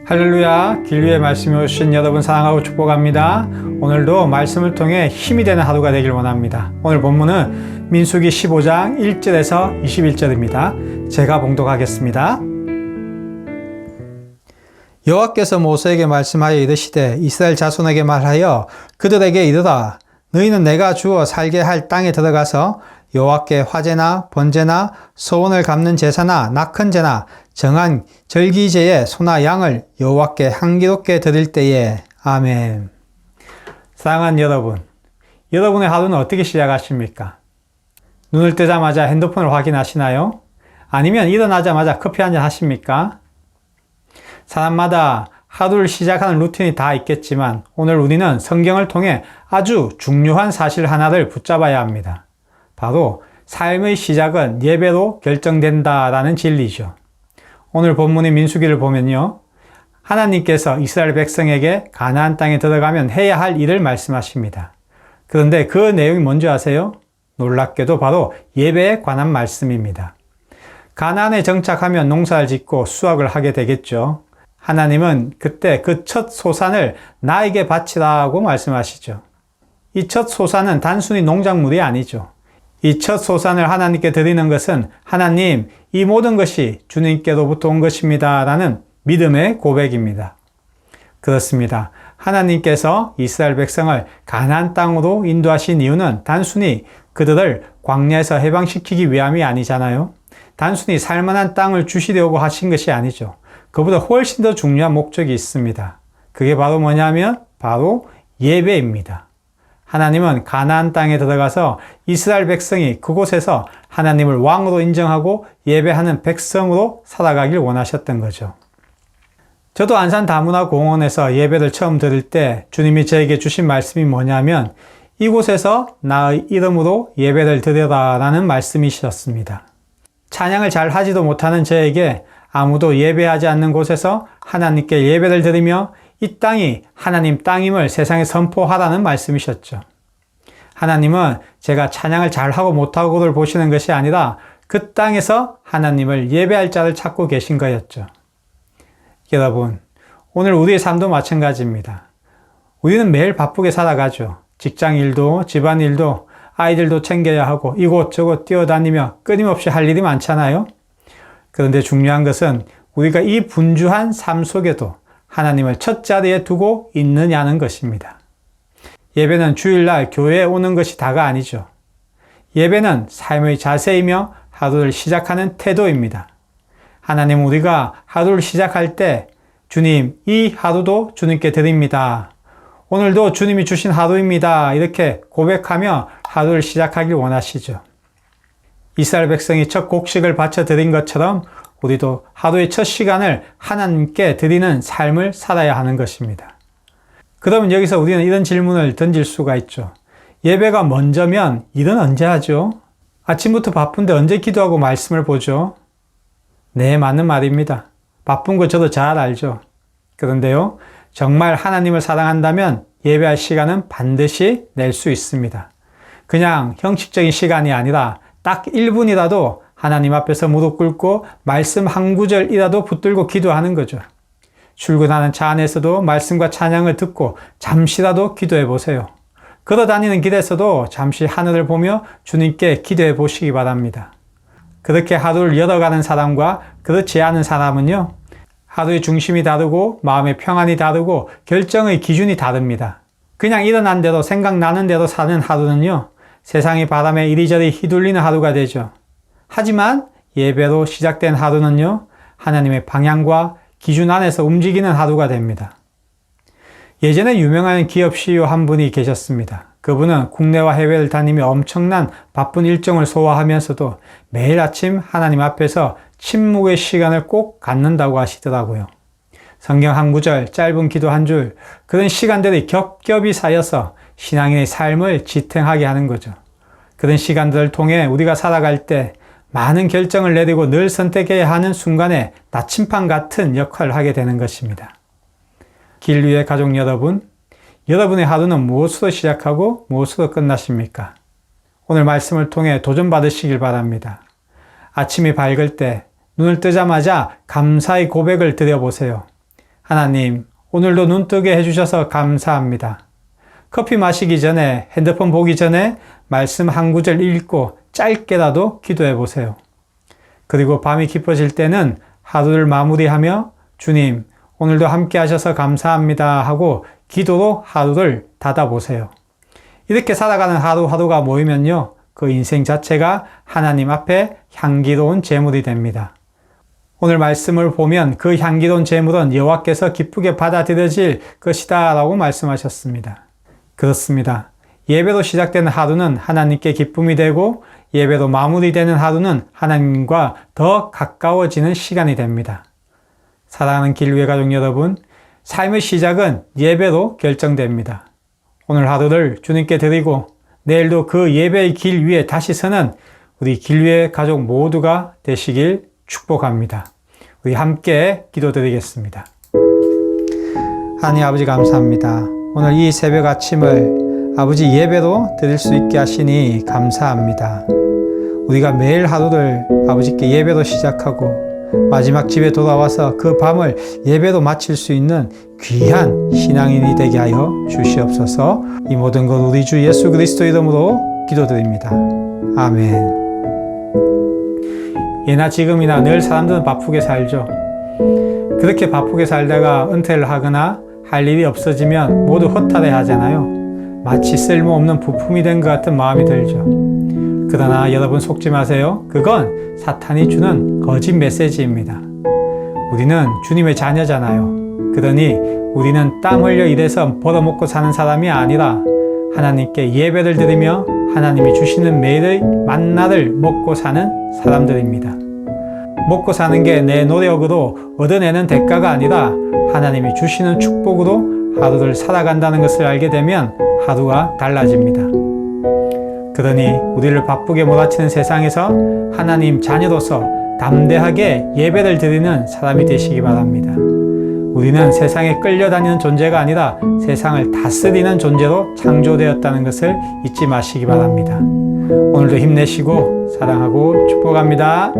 할렐루야, 길 위에 말씀이 오신 여러분 사랑하고 축복합니다. 오늘도 말씀을 통해 힘이 되는 하루가 되길 원합니다. 오늘 본문은 민수기 15장 1절에서 21절입니다. 제가 봉독하겠습니다. 여호와께서 모세에게 말씀하여 이르시되 이스라엘 자손에게 말하여 그들에게 이르라. 너희는 내가 주어 살게 할 땅에 들어가서 여호와께 화제나 번제나 소원을 갚는 제사나 낙헌제나 정한 절기제의 소나 양을 여호와께 향기롭게 드릴 때에 아멘. 사랑하는 여러분, 여러분의 하루는 어떻게 시작하십니까? 눈을 뜨자마자 핸드폰을 확인하시나요? 아니면 일어나자마자 커피 한잔 하십니까? 사람마다 하루를 시작하는 루틴이 다 있겠지만 오늘 우리는 성경을 통해 아주 중요한 사실 하나를 붙잡아야 합니다. 바로 삶의 시작은 예배로 결정된다라는 진리죠. 오늘 본문의 민수기를 보면요, 하나님께서 이스라엘 백성에게 가나안 땅에 들어가면 해야 할 일을 말씀하십니다. 그런데 그 내용이 뭔지 아세요? 놀랍게도 바로 예배에 관한 말씀입니다. 가나안에 정착하면 농사를 짓고 수확을 하게 되겠죠. 하나님은 그때 그 첫 소산을 나에게 바치라고 말씀하시죠. 이 첫 소산은 단순히 농작물이 아니죠. 이 첫 소산을 하나님께 드리는 것은 하나님, 이 모든 것이 주님께로부터 온 것입니다 라는 믿음의 고백입니다. 그렇습니다. 하나님께서 이스라엘 백성을 가나안 땅으로 인도하신 이유는 단순히 그들을 광야에서 해방시키기 위함이 아니잖아요. 단순히 살만한 땅을 주시려고 하신 것이 아니죠. 그보다 훨씬 더 중요한 목적이 있습니다. 그게 바로 뭐냐면 바로 예배입니다. 하나님은 가나안 땅에 들어가서 이스라엘 백성이 그곳에서 하나님을 왕으로 인정하고 예배하는 백성으로 살아가길 원하셨던 거죠. 저도 안산 다문화 공원에서 예배를 처음 드릴 때 주님이 저에게 주신 말씀이 뭐냐면 이곳에서 나의 이름으로 예배를 드려라 라는 말씀이셨습니다. 찬양을 잘 하지도 못하는 저에게 아무도 예배하지 않는 곳에서 하나님께 예배를 드리며 이 땅이 하나님 땅임을 세상에 선포하라는 말씀이셨죠. 하나님은 제가 찬양을 잘하고 못하고를 보시는 것이 아니라 그 땅에서 하나님을 예배할 자를 찾고 계신 거였죠. 여러분, 오늘 우리의 삶도 마찬가지입니다. 우리는 매일 바쁘게 살아가죠. 직장 일도, 집안 일도, 아이들도 챙겨야 하고 이곳저곳 뛰어다니며 끊임없이 할 일이 많잖아요. 그런데 중요한 것은 우리가 이 분주한 삶 속에도 하나님을 첫 자리에 두고 있느냐는 것입니다. 예배는 주일날 교회에 오는 것이 다가 아니죠. 예배는 삶의 자세이며 하루를 시작하는 태도입니다. 하나님, 우리가 하루를 시작할 때 주님, 이 하루도 주님께 드립니다. 오늘도 주님이 주신 하루입니다. 이렇게 고백하며 하루를 시작하길 원하시죠. 이스라엘 백성이 첫 곡식을 바쳐 드린 것처럼 우리도 하루의 첫 시간을 하나님께 드리는 삶을 살아야 하는 것입니다. 그러면 여기서 우리는 이런 질문을 던질 수가 있죠. 예배가 먼저면 일은 언제 하죠? 아침부터 바쁜데 언제 기도하고 말씀을 보죠? 네, 맞는 말입니다. 바쁜 거 저도 잘 알죠. 그런데요, 정말 하나님을 사랑한다면 예배할 시간은 반드시 낼 수 있습니다. 그냥 형식적인 시간이 아니라 딱 1분이라도 하나님 앞에서 무릎 꿇고 말씀 한 구절이라도 붙들고 기도하는 거죠. 출근하는 차 안에서도 말씀과 찬양을 듣고 잠시라도 기도해 보세요. 걸어 다니는 길에서도 잠시 하늘을 보며 주님께 기도해 보시기 바랍니다. 그렇게 하루를 열어가는 사람과 그렇지 않은 사람은요, 하루의 중심이 다르고 마음의 평안이 다르고 결정의 기준이 다릅니다. 그냥 일어난 대로 생각나는 대로 사는 하루는요, 세상의 바람에 이리저리 휘둘리는 하루가 되죠. 하지만 예배로 시작된 하루는요, 하나님의 방향과 기준 안에서 움직이는 하루가 됩니다. 예전에 유명한 기업 CEO 한 분이 계셨습니다. 그분은 국내와 해외를 다니며 엄청난 바쁜 일정을 소화하면서도 매일 아침 하나님 앞에서 침묵의 시간을 꼭 갖는다고 하시더라고요. 성경 한 구절, 짧은 기도 한 줄, 그런 시간들이 겹겹이 쌓여서 신앙인의 삶을 지탱하게 하는 거죠. 그런 시간들을 통해 우리가 살아갈 때 많은 결정을 내리고 늘 선택해야 하는 순간에 나침반 같은 역할을 하게 되는 것입니다. 길 위의 가족 여러분, 여러분의 하루는 무엇으로 시작하고 무엇으로 끝나십니까? 오늘 말씀을 통해 도전받으시길 바랍니다. 아침이 밝을 때 눈을 뜨자마자 감사의 고백을 드려보세요. 하나님, 오늘도 눈뜨게 해주셔서 감사합니다. 커피 마시기 전에, 핸드폰 보기 전에 말씀 한 구절 읽고 짧게라도 기도해 보세요. 그리고 밤이 깊어질 때는 하루를 마무리하며 주님, 오늘도 함께 하셔서 감사합니다 하고 기도로 하루를 닫아보세요. 이렇게 살아가는 하루하루가 모이면요, 그 인생 자체가 하나님 앞에 향기로운 제물이 됩니다. 오늘 말씀을 보면 그 향기로운 제물은 여호와께서 기쁘게 받아들여질 것이다 라고 말씀하셨습니다. 그렇습니다. 예배로 시작되는 하루는 하나님께 기쁨이 되고 예배로 마무리되는 하루는 하나님과 더 가까워지는 시간이 됩니다. 사랑하는 길위의 가족 여러분, 삶의 시작은 예배로 결정됩니다. 오늘 하루를 주님께 드리고 내일도 그 예배의 길 위에 다시 서는 우리 길위의 가족 모두가 되시길 축복합니다. 우리 함께 기도드리겠습니다. 하나님 아버지 감사합니다. 오늘 이 새벽 아침을 아버지 예배로 드릴 수 있게 하시니 감사합니다. 우리가 매일 하루를 아버지께 예배로 시작하고 마지막 집에 돌아와서 그 밤을 예배로 마칠 수 있는 귀한 신앙인이 되게 하여 주시옵소서. 이 모든 것 우리 주 예수 그리스도 이름으로 기도드립니다. 아멘. 예나 지금이나 늘 사람들은 바쁘게 살죠. 그렇게 바쁘게 살다가 은퇴를 하거나 할 일이 없어지면 모두 허탈해 하잖아요. 마치 쓸모없는 부품이 된 것 같은 마음이 들죠. 그러나 여러분 속지 마세요. 그건 사탄이 주는 거짓 메시지입니다. 우리는 주님의 자녀잖아요. 그러니 우리는 땀 흘려 일해서 벌어먹고 사는 사람이 아니라 하나님께 예배를 드리며 하나님이 주시는 매일의 만나를 먹고 사는 사람들입니다. 먹고 사는 게 내 노력으로 얻어내는 대가가 아니라 하나님이 주시는 축복으로 하루를 살아간다는 것을 알게 되면 하루가 달라집니다. 그러니 우리를 바쁘게 몰아치는 세상에서 하나님 자녀로서 담대하게 예배를 드리는 사람이 되시기 바랍니다. 우리는 세상에 끌려다니는 존재가 아니라 세상을 다스리는 존재로 창조되었다는 것을 잊지 마시기 바랍니다. 오늘도 힘내시고 사랑하고 축복합니다.